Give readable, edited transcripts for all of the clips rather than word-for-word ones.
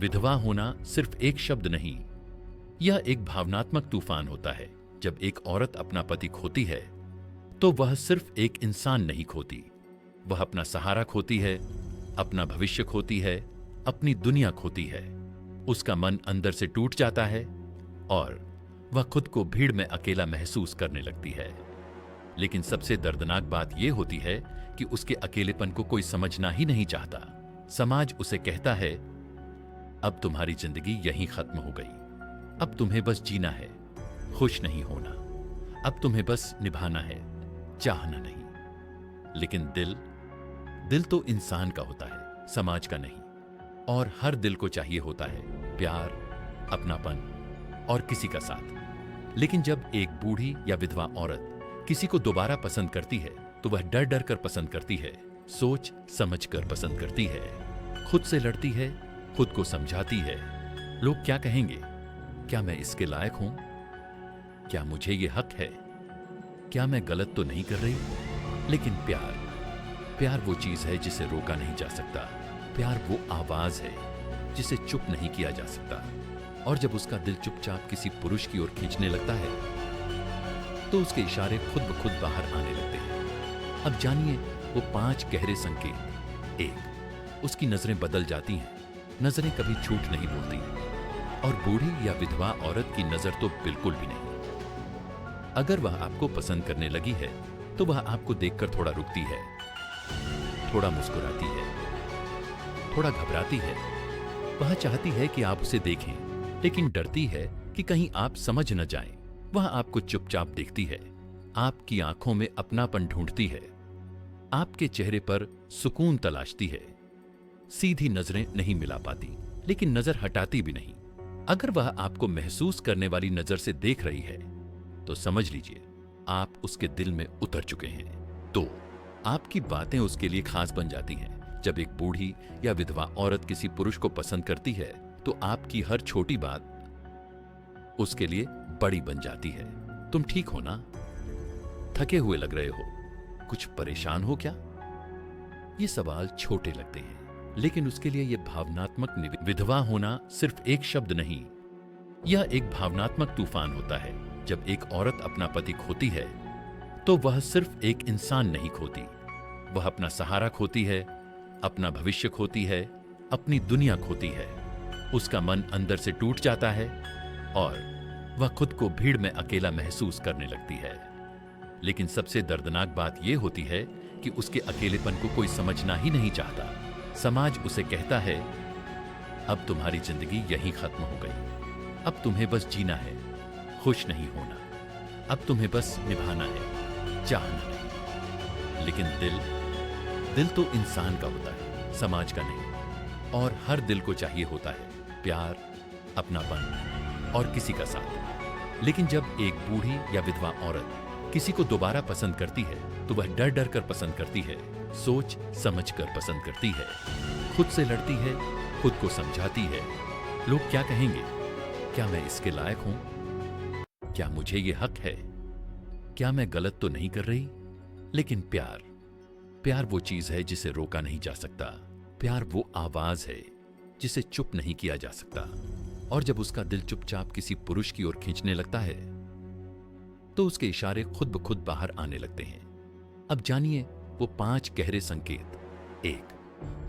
विधवा होना सिर्फ एक शब्द नहीं, यह एक भावनात्मक तूफान होता है। जब एक औरत अपना पति खोती है तो वह सिर्फ एक इंसान नहीं खोती, वह अपना सहारा खोती है, अपना भविष्य खोती है, अपनी दुनिया खोती है। उसका मन अंदर से टूट जाता है और वह खुद को भीड़ में अकेला महसूस करने लगती है। लेकिन सबसे दर्दनाक बात यह होती है कि उसके अकेलेपन को कोई समझना ही नहीं चाहता। समाज उसे कहता है, अब तुम्हारी जिंदगी यहीं खत्म हो गई, अब तुम्हें बस जीना है, खुश नहीं होना, अब तुम्हें बस निभाना है, चाहना नहीं। लेकिन दिल तो इंसान का होता है, समाज का नहीं। और हर दिल को चाहिए होता है प्यार, अपनापन और किसी का साथ। लेकिन जब एक बूढ़ी या विधवा औरत किसी को दोबारा पसंद करती है तो वह डर डर कर पसंद करती है, सोच समझ कर पसंद करती है, खुद से लड़ती है, खुद को समझाती है। लोग क्या कहेंगे? क्या मैं इसके लायक हूं? क्या मुझे ये हक है? क्या मैं गलत तो नहीं कर रही? लेकिन प्यार वो चीज है जिसे रोका नहीं जा सकता। प्यार वो आवाज है जिसे चुप नहीं किया जा सकता। और जब उसका दिल चुपचाप किसी पुरुष की ओर खींचने लगता है तो उसके इशारे खुद ब खुद बाहर आने लगते हैं। अब जानिए वो 5 गहरे संकेत। 1, उसकी नजरें बदल जाती हैं, नजरें कभी झूठ नहीं बोलती। और बूढ़ी या विधवा औरत की नजर तो बिल्कुल भी नहीं। अगर वह आपको पसंद करने लगी है तो वह आपको देखकर थोड़ा रुकती है, थोड़ा मुस्कुराती है, थोड़ा घबराती है। वह चाहती है कि आप उसे देखें, लेकिन डरती है कि कहीं आप समझ न जाएं। वह आपको चुपचाप देखती है, आपकी आंखों में अपनापन ढूंढती है, आपके चेहरे पर सुकून तलाशती है। सीधी नजरें नहीं मिला पाती, लेकिन नजर हटाती भी नहीं। अगर वह आपको महसूस करने वाली नजर से देख रही है तो समझ लीजिए आप उसके दिल में उतर चुके हैं। तो आपकी बातें उसके लिए खास बन जाती हैं। जब एक बूढ़ी या विधवा औरत किसी पुरुष को पसंद करती है तो आपकी हर छोटी बात उसके लिए बड़ी बन जाती है। तुम ठीक हो ना? थके हुए लग रहे हो? कुछ परेशान हो क्या? ये सवाल छोटे लगते हैं, लेकिन उसके लिए यह भावनात्मक विधवा होना सिर्फ एक शब्द नहीं, यह एक भावनात्मक तूफान होता है। जब एक औरत अपना पति खोती है तो वह सिर्फ एक इंसान नहीं खोती, वह अपना सहारा खोती है, अपना भविष्य खोती है, अपनी दुनिया खोती है। उसका मन अंदर से टूट जाता है और वह खुद को भीड़ में अकेला महसूस करने लगती है। लेकिन सबसे दर्दनाक बात यह होती है कि उसके अकेलेपन को कोई समझना ही नहीं चाहता। समाज उसे कहता है, अब तुम्हारी जिंदगी यहीं खत्म हो गई, अब तुम्हें बस जीना है, खुश नहीं होना, अब तुम्हें बस निभाना है, चाहना नहीं। लेकिन दिल तो इंसान का होता है, समाज का नहीं। और हर दिल को चाहिए होता है प्यार, अपनापन और किसी का साथ। लेकिन जब एक बूढ़ी या विधवा औरत किसी को दोबारा पसंद करती है तो वह डर डर कर पसंद करती है, सोच समझ कर पसंद करती है, खुद से लड़ती है, खुद को समझाती है। लोग क्या कहेंगे? क्या मैं इसके लायक हूं? क्या मुझे ये हक है? क्या मैं गलत तो नहीं कर रही? लेकिन प्यार वो चीज है जिसे रोका नहीं जा सकता। प्यार वो आवाज है जिसे चुप नहीं किया जा सकता। और जब उसका दिल चुपचाप किसी पुरुष की ओर खींचने लगता है तो उसके इशारे खुद ब खुद बाहर आने लगते हैं। अब जानिए वो 5 गहरे संकेत। 1,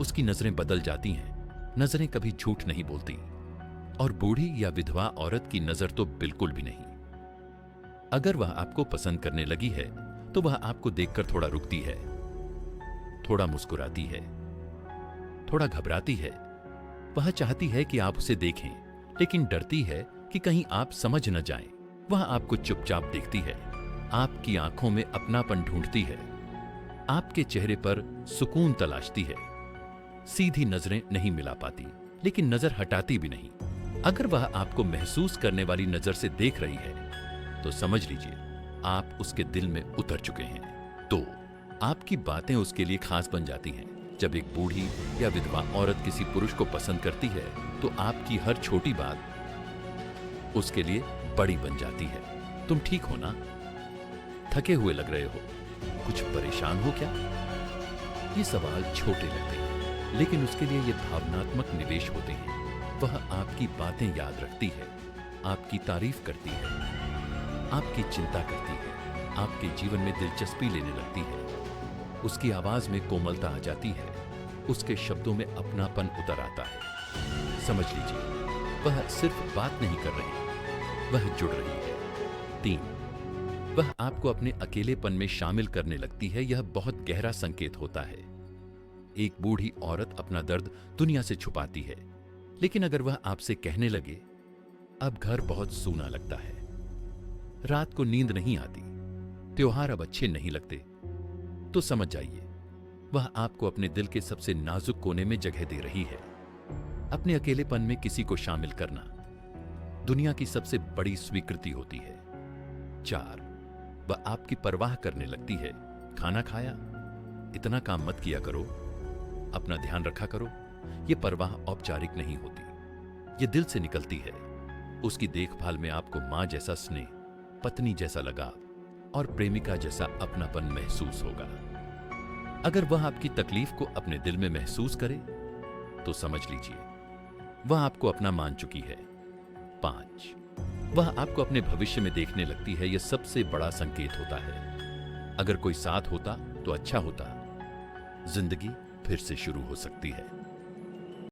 उसकी नजरें बदल जाती हैं, नजरें कभी झूठ नहीं बोलती। और बूढ़ी या विधवा औरत की नजर तो बिल्कुल भी नहीं। अगर वह आपको पसंद करने लगी है तो वह आपको देखकर थोड़ा रुकती है, थोड़ा मुस्कुराती है, थोड़ा घबराती है। वह चाहती है कि आप उसे देखें, लेकिन डरती है कि कहीं आप समझ न जाएं। वह आपको चुपचाप देखती है, आपकी आंखों में अपनापन ढूंढती है, आपके चेहरे पर सुकून तलाशती है। सीधी नजरें नहीं मिला पाती, लेकिन नजर हटाती भी नहीं। अगर वह आपको महसूस करने वाली नजर से देख रही है तो समझ लीजिए आप उसके दिल में उतर चुके हैं। तो आपकी बातें उसके लिए खास बन जाती हैं। जब एक बूढ़ी या विधवा औरत किसी पुरुष को पसंद करती है तो आपकी हर छोटी बात उसके लिए बड़ी बन जाती है। तुम ठीक हो ना? थके हुए लग रहे हो? कुछ परेशान हो क्या? ये सवाल छोटे लगते हैं, लेकिन उसके लिए ये भावनात्मक निवेश होते हैं। वह आपकी बातें याद रखती है, आपकी तारीफ करती है, आपकी चिंता करती है, आपके जीवन में दिलचस्पी लेने लगती है। उसकी आवाज में कोमलता आ जाती है, उसके शब्दों में अपनापन उतर आता है। समझ लीजिए, वह सिर्फ बात नहीं कर रही, वह जुड़ रही है। 3, वह आपको अपने अकेलेपन में शामिल करने लगती है। यह बहुत गहरा संकेत होता है। एक बूढ़ी औरत अपना दर्द दुनिया से छुपाती है, लेकिन अगर वह आपसे कहने लगे, अब घर बहुत सूना लगता है, रात को नींद नहीं आती, त्योहार अब अच्छे नहीं लगते, तो समझ जाइए वह आपको अपने दिल के सबसे नाजुक कोने में जगह दे रही है। अपने अकेलेपन में किसी को शामिल करना दुनिया की सबसे बड़ी स्वीकृति होती है। 4, वह आपकी परवाह करने लगती है। खाना खाया? इतना काम मत किया करो, अपना ध्यान रखा करो। यह परवाह औपचारिक नहीं होती, यह दिल से निकलती है। उसकी देखभाल में आपको मां जैसा स्नेह, पत्नी जैसा लगाव और प्रेमिका जैसा अपनापन महसूस होगा। अगर वह आपकी तकलीफ को अपने दिल में महसूस करे तो समझ लीजिए वह आपको अपना मान चुकी है। 5, वह आपको अपने भविष्य में देखने लगती है। यह सबसे बड़ा संकेत होता है। अगर कोई साथ होता तो अच्छा होता, जिंदगी फिर से शुरू हो सकती है।